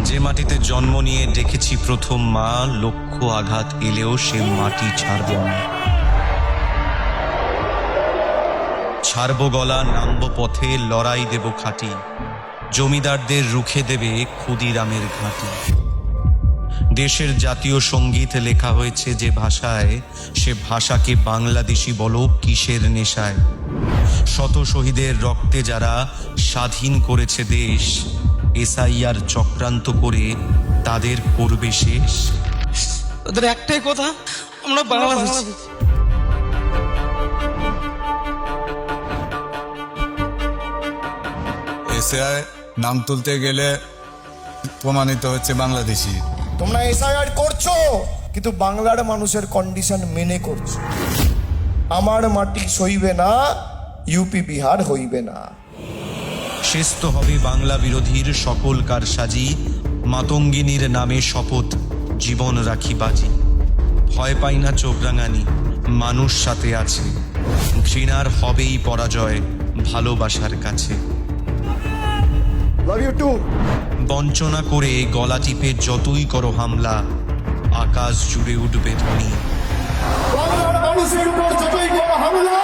যে মাটিতে জন্ম নিয়ে দেখেছি প্রথম মা, লক্ষ আঘাত এলেও সে মাটি ছাড়ব না। ছাড়ব গলা, নামব পথে, লড়াই দেব খাঁটি, জমিদারদের রুখে দেবে ক্ষুদিরামের ঘাঁটি। দেশের জাতীয় সঙ্গীত লেখা হয়েছে যে ভাষায়, সে ভাষাকে বাংলাদেশি বলো কিসের নেশায়। শত শহীদের রক্তে যারা স্বাধীন করেছে দেশ, এসআইআর চক্রান্ত করে তাদের করবে শেষ। ওদের একটাই কথা, আমরা বাংলাদেশ। এসআই নাম তুলতে গেলে প্রমাণিত হচ্ছে বাংলাদেশি। তোমরা এসআইআর করছো কিন্তু বাংলার মানুষের কন্ডিশন মেনে করছো। আমার মাটি সইবে না, ইউপি বিহার হইবে না। শেষ তো হবে বাংলা বিরোধীর সকল কারসাজি, মাতঙ্গিনীর নামে শপথ জীবন রাখি বাজি। ভয় পাই না চোখ রাঙানি, মানুষ সাথে আছে, ঘৃণার হবেই পরাজয় ভালোবাসার কাছে। Love you too. বঞ্চনা করে গলা টিপে যতই করো হামলা, আকাশ জুড়ে উঠবে ধ্বনি। বাংলার মানুষের উপর যতই বড় হামলা,